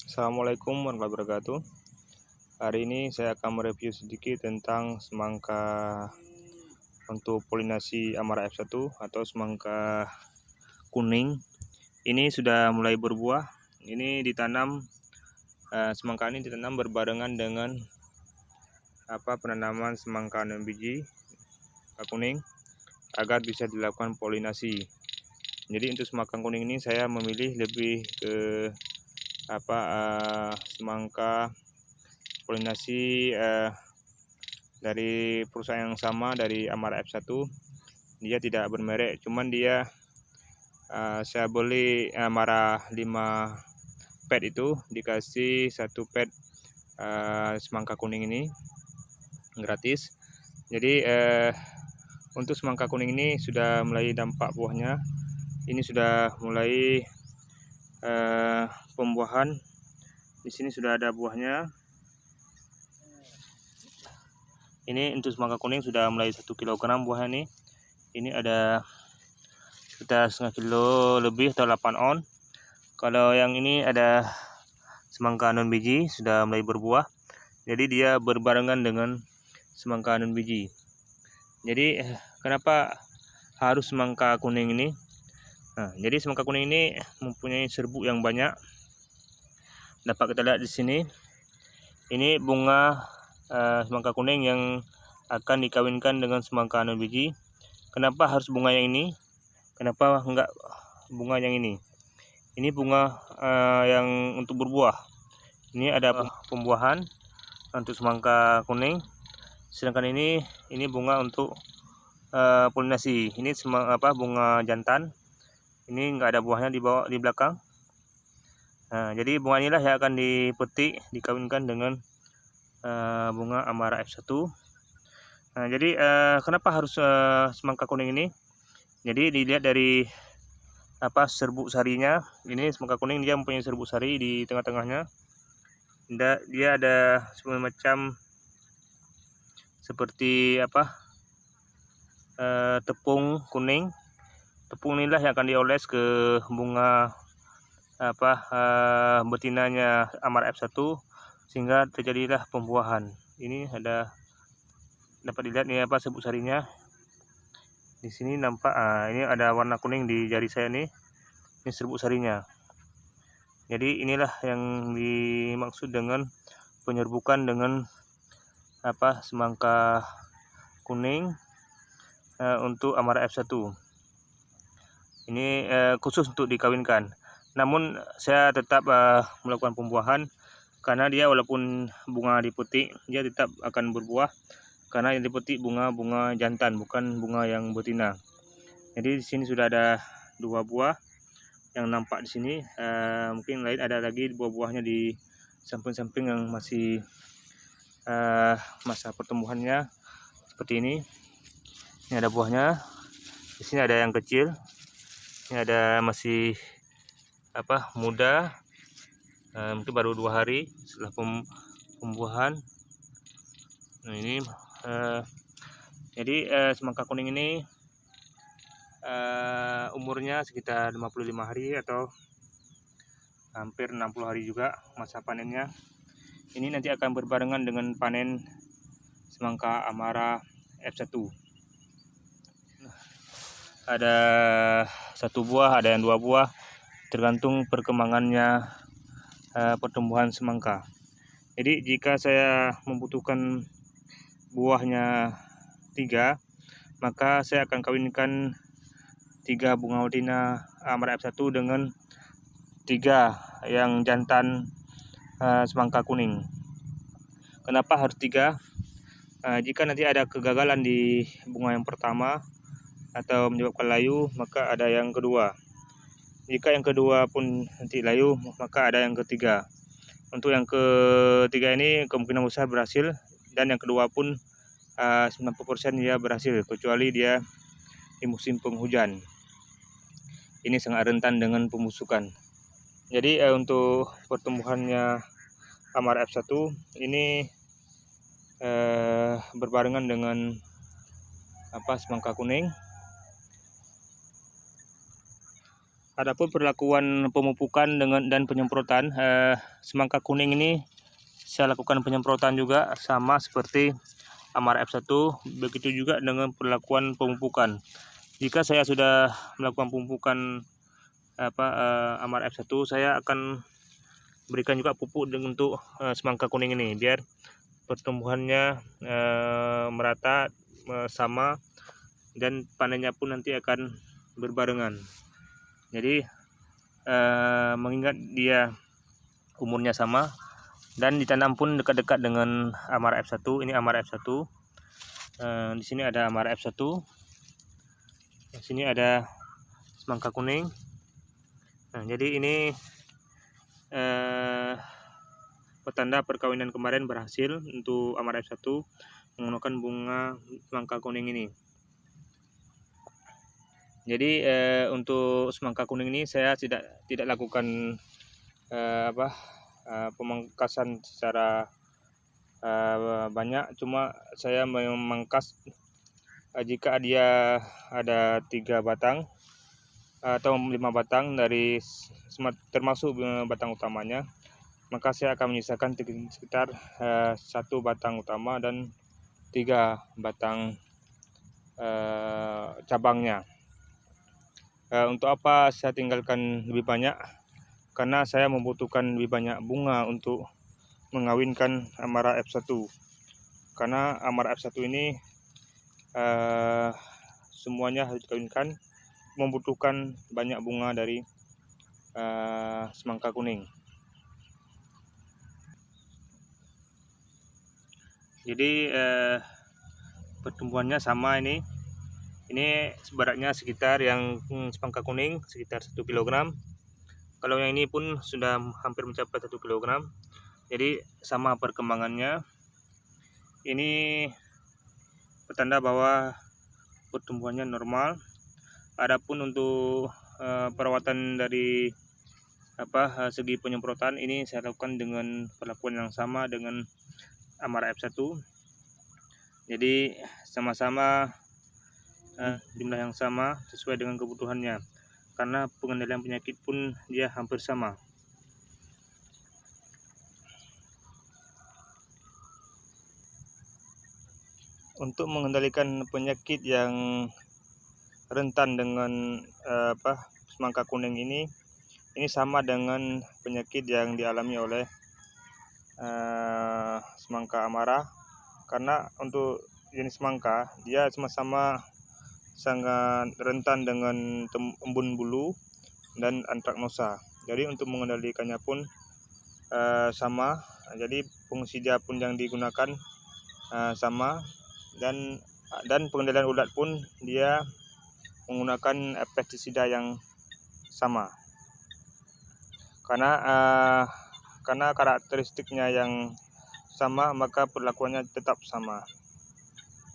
Assalamualaikum warahmatullahi wabarakatuh. Hari ini saya akan mereview sedikit tentang semangka untuk polinasi Amara F1 atau semangka kuning. Ini sudah mulai berbuah. Ini ditanam, semangka ini ditanam berbarengan dengan penanaman semangka 6 biji kuning agar bisa dilakukan polinasi. Jadi untuk semangka kuning ini saya memilih lebih ke semangka polinasi dari perusahaan yang sama, dari Amara F1. Dia tidak bermerek, cuman dia saya beli Amara 5 pet itu dikasih 1 pet semangka kuning ini gratis. Jadi untuk semangka kuning ini sudah mulai dampak buahnya. Ini sudah mulai pembuahan. Di sini sudah ada buahnya. Ini untuk semangka kuning sudah mulai 1 kilogram buahnya nih. Ini ada sekitar setengah kilo lebih atau 8 on. Kalau yang ini ada semangka non biji sudah mulai berbuah. Jadi dia berbarengan dengan semangka non biji. Jadi kenapa harus semangka kuning ini? Nah, jadi semangka kuning ini mempunyai serbuk yang banyak. Dapat kita lihat di sini. Ini bunga semangka kuning yang akan dikawinkan dengan semangka non biji. Kenapa harus bunga yang ini? Kenapa enggak bunga yang ini? Ini bunga yang untuk berbuah. Ini ada pembuahan untuk semangka kuning. Sedangkan ini bunga untuk polinasi. Ini bunga jantan. Ini enggak ada buahnya di belakang. Nah, jadi bunga inilah yang akan dipetik, dikawinkan dengan bunga Amara F1. Nah, jadi kenapa harus semangka kuning ini? Jadi dilihat dari serbuk sarinya. Ini semangka kuning dia mempunyai serbuk sari di tengah-tengahnya. Dia ada semacam seperti tepung kuning. Tepung inilah yang akan dioles ke bunga betinanya Amara F1 sehingga terjadilah pembuahan. Ini dapat dilihat nih serbuk sarinya. Di sini nampak ini ada warna kuning di jari saya nih. Ini serbuk sarinya. Jadi inilah yang dimaksud dengan penyerbukan dengan semangka kuning untuk Amara F1. Ini khusus untuk dikawinkan. Namun saya tetap melakukan pembuahan karena dia walaupun bunga dipetik, dia tetap akan berbuah karena yang dipetik bunga jantan, bukan bunga yang betina. Jadi di sini sudah ada 2 buah yang nampak di sini. Mungkin lain ada lagi buah-buahnya di samping-samping yang masih masa pertumbuhannya seperti ini. Ini ada buahnya. Di sini ada yang kecil. Ini ada masih muda. Mungkin baru 2 hari setelah pembuahan. Nah, ini jadi semangka kuning ini umurnya sekitar 55 hari atau hampir 60 hari juga masa panennya. Ini nanti akan berbarengan dengan panen semangka Amara F1. Ada 1 buah, ada yang 2 buah, tergantung perkembangannya pertumbuhan semangka. Jadi jika saya membutuhkan buahnya 3, maka saya akan kawinkan 3 bunga betina Amara F1 dengan 3 yang jantan semangka kuning. Kenapa harus 3? Jika nanti ada kegagalan di bunga yang pertama atau menyebabkan layu, maka ada yang kedua. Jika yang kedua pun nanti layu, maka ada yang ketiga. Untuk yang ketiga ini kemungkinan besar berhasil, dan yang kedua pun 90% dia berhasil, kecuali dia di musim penghujan. Ini sangat rentan dengan pembusukan. Jadi untuk pertumbuhannya Amara F1 ini berbarengan dengan semangka kuning. Adapun perlakuan pemupukan dan penyemprotan, semangka kuning ini saya lakukan penyemprotan juga sama seperti Amara F1. Begitu juga dengan perlakuan pemupukan. Jika saya sudah melakukan pemupukan Amara F1, saya akan berikan juga pupuk untuk semangka kuning ini biar pertumbuhannya merata, sama, dan panennya pun nanti akan berbarengan. Jadi mengingat dia umurnya sama dan ditanam pun dekat-dekat dengan Amara F1. Ini Amara F1. Di sini ada Amara F1. Di sini ada semangka kuning. Nah, jadi ini petanda perkawinan kemarin berhasil untuk Amara F1 menggunakan bunga semangka kuning ini. Jadi untuk semangka kuning ini saya tidak lakukan pemangkasan secara banyak, cuma saya memangkas jika dia ada 3 batang atau 5 batang dari termasuk batang utamanya, maka saya akan menyisakan sekitar 1 batang utama dan 3 batang cabangnya. Untuk apa saya tinggalkan lebih banyak? Karena saya membutuhkan lebih banyak bunga untuk mengawinkan Amara F1. Karena Amara F1 ini semuanya harus dikawinkan, membutuhkan banyak bunga dari semangka kuning. Jadi pertumbuhannya sama ini. Ini sebaratnya sekitar yang semangka kuning sekitar 1 kg. Kalau yang ini pun sudah hampir mencapai 1 kg. Jadi sama perkembangannya. Ini petanda bahwa pertumbuhannya normal. Adapun untuk perawatan dari segi penyemprotan ini saya lakukan dengan perlakuan yang sama dengan Amara F1. Jadi sama-sama jumlah yang sama sesuai dengan kebutuhannya, karena pengendalian penyakit pun dia hampir sama. Untuk mengendalikan penyakit yang rentan dengan semangka kuning ini sama dengan penyakit yang dialami oleh semangka Amara, karena untuk jenis semangka dia sama-sama sangat rentan dengan embun bulu dan antraknosa. Jadi untuk mengendalikannya pun sama. Jadi fungisida pun yang digunakan sama, dan pengendalian ulat pun dia menggunakan pestisida yang sama. Karena karakteristiknya yang sama, maka perlakuannya tetap sama.